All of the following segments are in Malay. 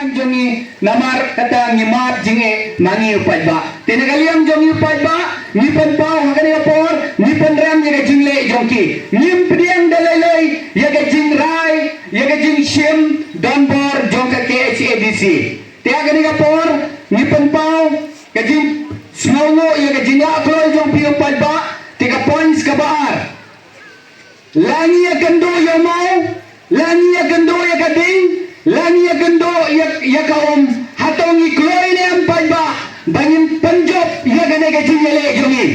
Tinagaliang jongi namar kata ngimat jinge mangi upat ba. Tinagaliang jongi upat ba. Nipan pau hakani apor. Nipan ram yaga jingle jongki. Nim priang dalalay yaga jing rai yaga jing shim donbor jongka KHADC. Tiagani apor nipan pau kajing snongo yaga jinga kloy jongpi upat ba. 3 points kabar. Langi ya gendo ya mau, langi ya gendo ya gading, langi ya gendo ya kaum, hatongi kloy ne ampai ba, bangin panjop ya gane gajing yele jongi.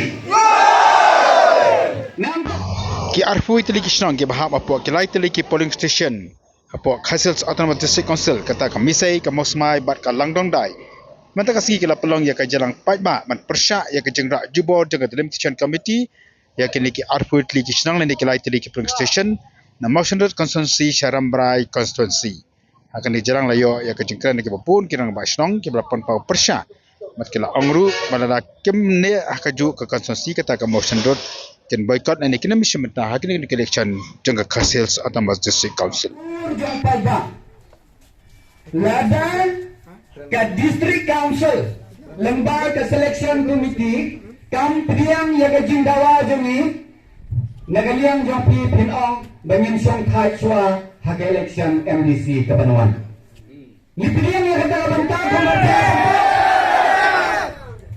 Ki arfui tili ki shnong ki bahap apo ki lai tili ki polling station apo Khasils Autonomous District Council kata ka misai ka mosmai bat ka langdong dai. Manta ka sigi ki la pelong ya ka jalang pai ba man persya ya ka jengra jubor jaga delimitation committee ya kini ki arfui tili ki shnong le ki lai tili ki polling station na motion road constituency Syarambrai constituency. Akan di jalang layo ya ka jengkran ki bapun kirang ba shnong ki berapun pau persya. Mat kila ongru balada kim ne akaju ka constituency kata ka motion road ken boycott and economic shimta hakini ki election jangga Khasils Autonomous District Council. Ladan ke district council lembaga selection committee kam priang yaga jingdawa jongi nagaliang jompi pinong bangin song thai chua haga election MDC Kabanwan. Ni priang yaga dalabanta kumarja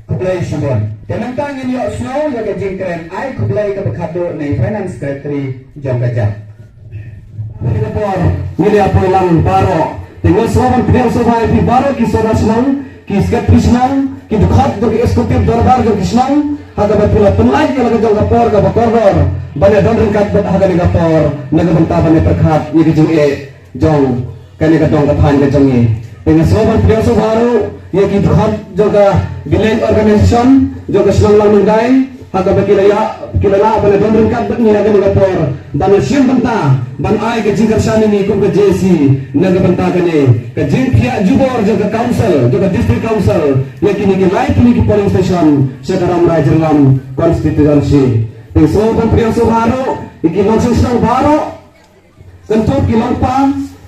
kublai shibon. Tenantang ini snow yaga jingkren ai kublai ka bakado na finance secretary jonggaja. Ini apa lang baro tinggal soban priang sobai pi baro ki soda senang ki secretary senang ki dukhat do ki eksekutif darbar do ki senang haga batula penlai ka laga jong kapor ka bakordor bane don ringkat bat haga ni kapor naga banta bane perkhat ni ki jing e jong kani ka dong ka than ka jong e tinggal soban priang sobaro ye ki dukhat joga village organization joga senang lang manggai haga bakilaya bane don ringkat bat ni haga ni kapor bane sim banta ban ai ke jingkar shani ni kum ke JC naga banta kane ke jing pia jubor jaga council jaga district council yakini ke light ni ki polling station Sekaram Rajaram constituency te so ban priya so baro iki langsung sedang baro tentu ki longpa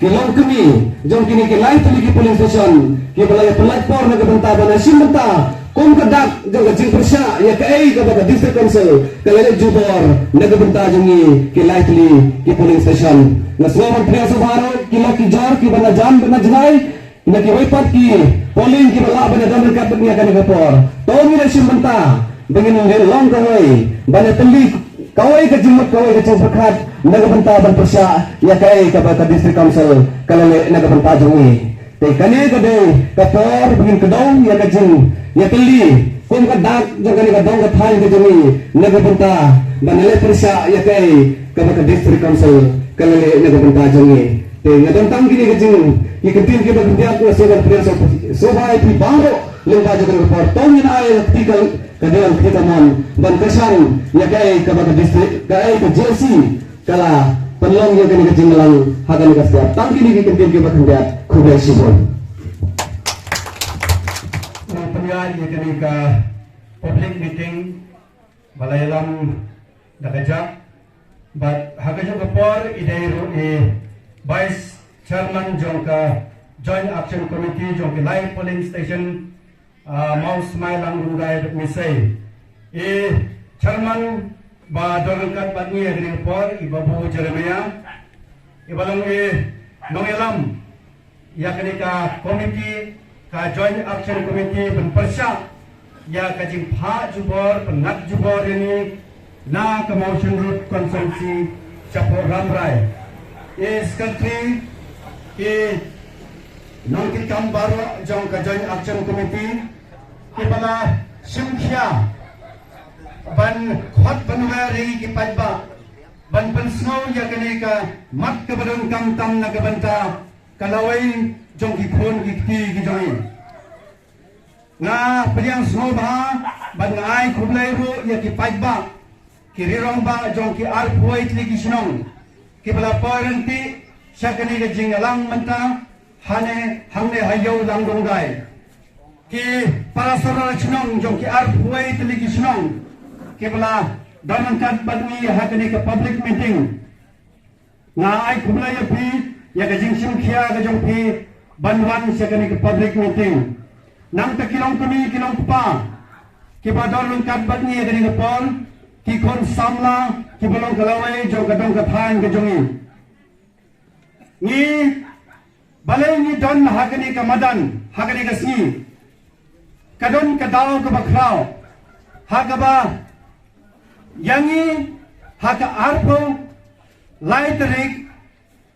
ki longkemi jong kini ke light ni ki polling station ki balaya pelapor naga banta bana sim banta kum kadak jaga jing persya ya ke ai ka baga district council kalale jubor naga banta jongi ki light li ki polling station na soban priya so baro ki laki jar ki bana jam bana janai na ki wipat ki polling ki bala bana dan kat dunia kan gapor to mi na sim banta bangin ngel long kawai bana teli kawai ka jimut kawai ka jing berkat naga banta ban persya ya ke ai ka baga district council kalale naga banta jongi te kane ka de kapor bangin kedong ya ka jing ya teli kum ka dak jaga ni ka dong ka thai ka jongi naga banta banale persya ya ke ai ka baga district council kalale naga banta jongi te ngadon tang kini ka jing ki kentin ki baga dia ko sebar priya so bai pi baro lemba jaga ka por tong ina ai tikal kadean kita mon ban kesan ya ke ai ka baga district ka ai ka JC kala penlong ya kini ka jing lang haga ni ka setiap tang kini ki kentin ki baga dia kubai sibon penyan ya kini ka public meeting balayalam dakajak but hagajo kapor idairu vice chairman jongka joint action committee jongki live polling station mouse mailang rungai misai chairman ba dorangkat batni agni kapor ibabu Jeremia ibalang nongelam yakni ka committee ka joint action committee penpersya ya kajing pha jubor penat jubor ini na ka motion road constituency Chapor Ramrai is country non ki kam baro jong ka joint action committee ki bala simkhya ban khot banwari ki paiba ban pensno ya kane ka mat ka badon kam tam na ka banta kalawai jong ki khon ki jong na priang snow ba ban ngai khublai ru ya ki paiba kirirong ba jong ki arpuai tli ki snong ki bala parenti sakani ga jingalang manta hane hangne hayo lang donggai ki parasara snong jong ki arpuai tli ki snong ki bala damankat badmi hakani ka public meeting na ai khublai ya pi ya ga jing sim khia ga jong pi banwan siya kani ke public meeting. Nang takilong kami kilong pa. Kibador lungkat bat niya kani ke pol. Kikon samla kibalong kalaway jo kadong kathan kajongi. Ni balay ni don hakani ka madan hakani ka singi. Kadon kadaw ka bakraw. Hakaba yangi haka arpo laiterik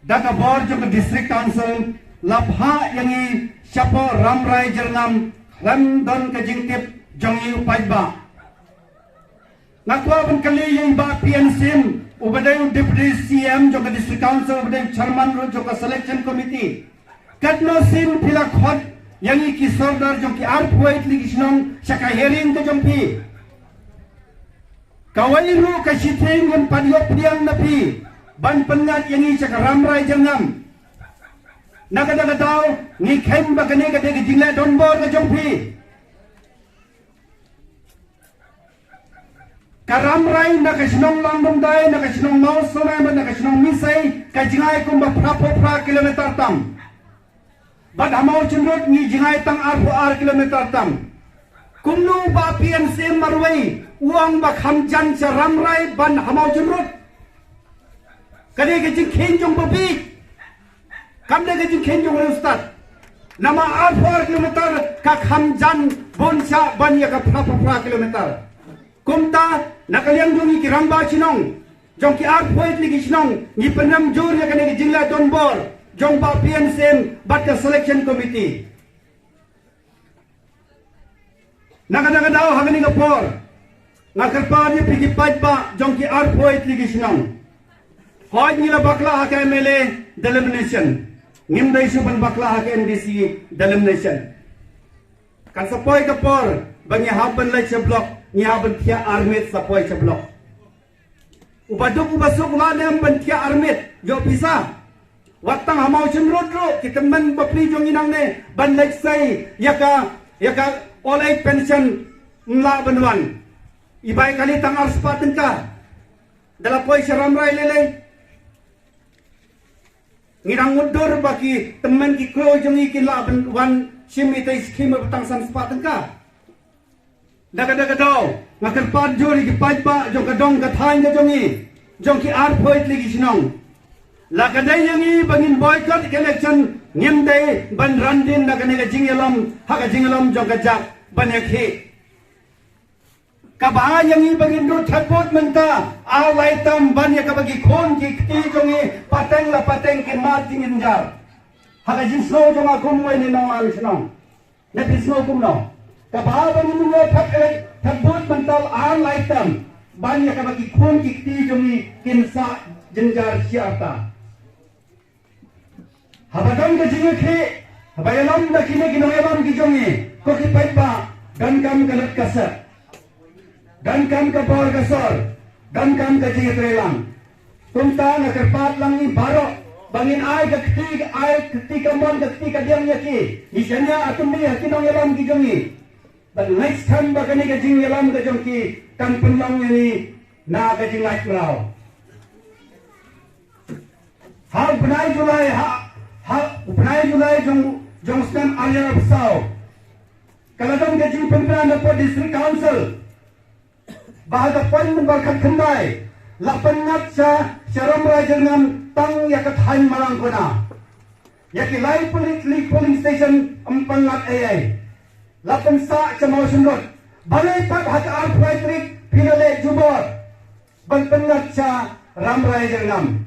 daga bor jo ka district council labha yangi siapo ramrai jernam ramdon ka jingtip jongi upaiba. Nakwa pun kali yang ba PNSM ubadai deputy CM jo ka district council ubadai chairman ro jo ka selection committee. Katno sim pila khot yangi kisordar jo ki arpwait ligisnong saka hearing ka jompi. Kawai ru ka siteng yang padiok priang napi ban pengat yangi saka ramrai jernam. Nakadaga daw ni khem bakane ka de jingla donbor ka jompi. Karamrai nakasinong langdong nakasinong mausonay nakasinong misay kajingay kumba pra kilometer tam. Bad hamaw cendrot ni jingay tang ar kilometer tam. Kumno ba PNC marway uang ba khamjan sa ramrai ban hamaw cendrot. Kade kajing kenjong babi. Kamde kajing kenjong ustad. Nama ar kilometer ka khamjan bonsa ban ya ka pra kilometer. Kumta nakaliang dungi ki ramba chinong jong ki arpoit ligi chinong ni penam jur ya kane ki jingla donbor jong ba PNSM bat ka selection committee nakadaga daw hagani ka por nakarpa ni pigi pa jong ki arpoit ligi chinong hoy nila bakla ha ka MLA delimination ngimdai suban bakla ha ka NDC delimination kan sapoy ka por bangi haban lai sa block niya bentia armit sa poy sa blok. Ubaduk ubasuk ladem bentia armit jo pisa. Watang hamaw cendrot ro kita men bapri jong inang ne ban lek sai yaka all age pension mla banwan. Ibai kali tang ars paten ka. Dala poy sa ramrai lele. Ngirang mundur baki temen ki kro jong ikin la banwan simitai skim betang san paten ka. Daga daw ngakarpat juri ki pajba jong kadong kathain ka jongi jong ki arpoit ligi sinong lakadai yangi bangin boycott election ngimdai ban randin nakane ka jingelom haka jingelom jong kajak banyakhi kaba yangi bangin ro thakot menta awai tam banya ka bagi khon ki ti jongi pateng ki ma tingin jar haka jinsno jong akum wai ni nong al sinong na pisno kum no kababan mo thakbot mental ar laitam banya ka bagi khon kikti jongi kinsa jenjar siata habadam ka jingke habayalam da kine ginoyalam ki jongi ko ki paipa dan kam kalat kasat dan kam ka por kasor dan kam ka jingtrelang tumta na kerpat lang ni baro bangin ay kti kamon kti kadiang yaki isanya atum ni kinonyalam ki jongi. But next time bakani ka jing yalam ka jong ki kan penlang ni na ka jing light melaw. Ha benai julai jong stem area besau. Kalau jong ka jing pimpinan po district council bahaga poin berkat kendai lapan ngat sa syaram raja ngam tang ya kathain malang kona. Yaki live polling station empang ngat ai. Lapan sa camaw sundot balai pat haka arpwaitrik pinale jubor ban pengat sa ramrai jernam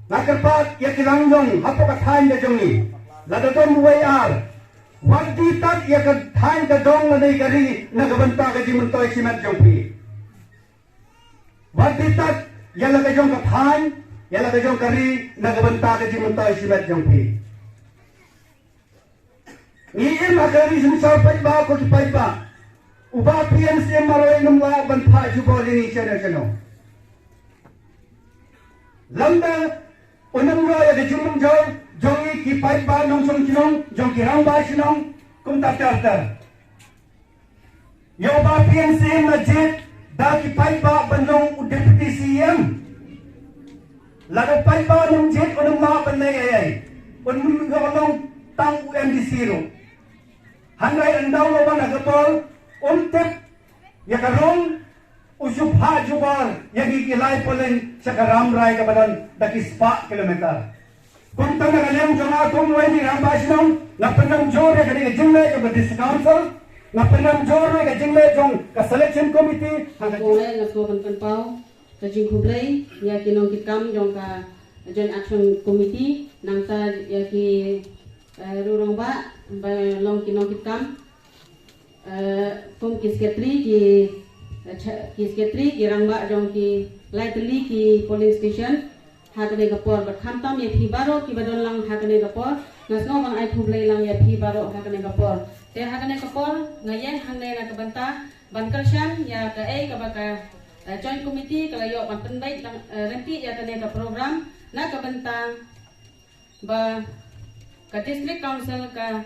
nakarpat yakilangjong hapo kathain da jongi ladadom WR wadi tat yakathain da dong ladai kari nagabanta ka jimuntoy simat jongpi wadi tat yala ka jong kathain yala ka jong kari nagabanta ka jimuntoy simat jongpi Iim agari sumsar paiba ko ki paiba. Uba PNC maroy numla ban pha jubo ni chana chano. Lambda onam ro ya de jumum jo jongi ki paiba nong song chinong jong ki rang ba chinong kum ta ta. Yo ba PNC ma jet da ki paiba ban nong deputy CM. Laga paiba nong jet onam ma ban nei ai. Unmulong tang UMDC ro. Hanay andaw lo ba nagapol untep ya karon usubha jubar yagi kilay polen sa karamray kabadan dakispa kilometer. Kung ta nagalem jama kung way ni rambasnong napanam jore kani jingle ka badis council napanam jore ka jingle jong ka selection committee Boleh ngasko penpau ka jing kublai ya kinong kitkam jong ka joint action committee nangsa ya ki rurong ba long kinong kitkam kum ki sekretari ki rangba jong ki laitli ki polling station hakane kapor bat khamtam ya phi baro ki badon lang hakane kapor ngasno bang ai kublai lang ya phi baro hakane kapor te hakane kapor ngayen hangne na kabanta bankalshan ya ka ka baka joint committee kalayo ban penbai renti ya kane ka program na kabanta ba ka district council ka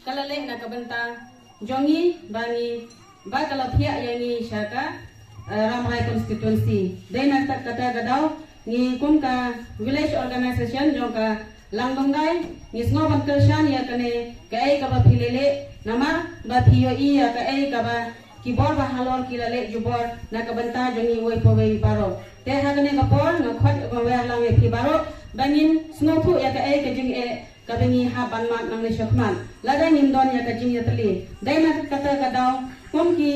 kalale na kabanta jongi bani ba kalapia yani syaka ramai constituency dena tak kata gadau ni kum ka village organization jong ka langdongai ni sngo ban kalshan ya kane ka ka ba philele nama ba thioi ya ka ba kibor ba halor kilale jubor na kabanta jongi woi powei baro te hagane kapor na khot ba lang e pibaro bangin snothu ya ka jing ka bengi ha ban mat nang ne shokman lada nim don ya ka jing ya tali dai na kata kadau kum ki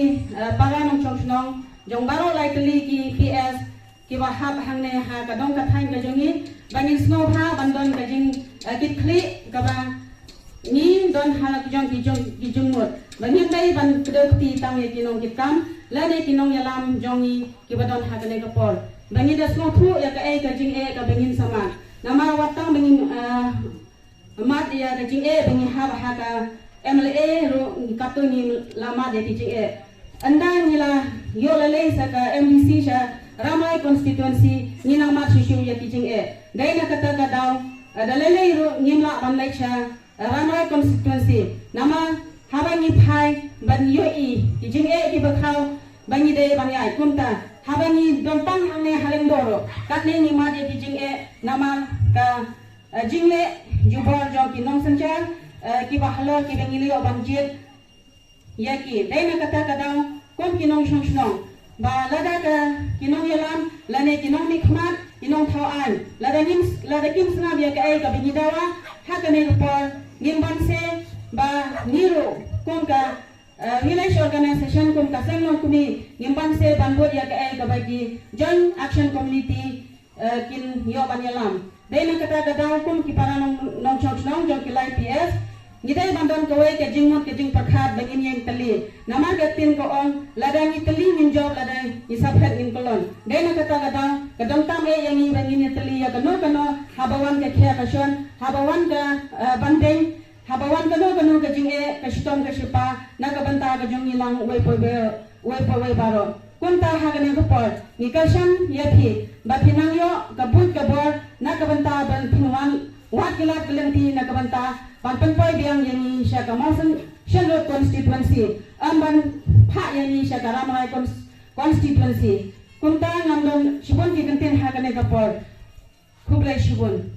para nong chongchnong jong baro lai tali ki PS ki ba ha hang ne ha ka dong ka thain ka jongi bangin sno ha ban don ka jing kit khli ka ba ni don halak jong ki jong mot bangin dai ban kedoti tang ye kinong kitam la ne kinong yalam jongi ki badon hakane kapor bangin da sno thu ya ka jing ka bangin sama nama watang bangin mat ya ka jing bangin ha ka MLA ro kato ni lama de jing anda ni la yo la le sa ka MDC sha ramai constituency ni nang mat shishu ya ki jing dai na kata ka daw dalele ro ngimla ban lai cha ramai constituency nama habangi phai ban yoi jing ki bakhau bangi de bangi ai kunta habangi dontang hangne halem doro katne ni ma de jing nama ka jingle jubor jong ki nong sanchar ki bahalo ki bangi le bangjit yaki dai na kata kadang kom ki nong shong ba lada ka kinong yalam lane kinong nikmat kinong thawan lada kim sna bia ka bangi dawa hakane por ngimban se ba niro kom ka village organization kum ka senglong kumi ngimban se banbot ya ka bagi joint action community kin yo banyalam dai na kata kata kum ki para nong chong jong ki lai PS ngidai bandon ko we ke jingmot ke jing pakhat bangin yang tali nama ka tin ko on ladang tali min job ladang isaphat min kolon dai na kata kata kadang tam yang ni bangin tali ya kano habawan ke khya kason habawan ka bandeng habawan kano ka jing ka shitom ka shipa na ka banta ka jong ilang we po baro kunta hagane ko por ni kashan yathi batinang yo kabut kabor na ka banta ban pinwan wat kilat kelenti na ka banta ban penpoi biang yani sya ka masen shalot constituency amban pha yani sya ka ramai constituency kunta ngamdon shibon ki kenten hagane ka por kublai shibon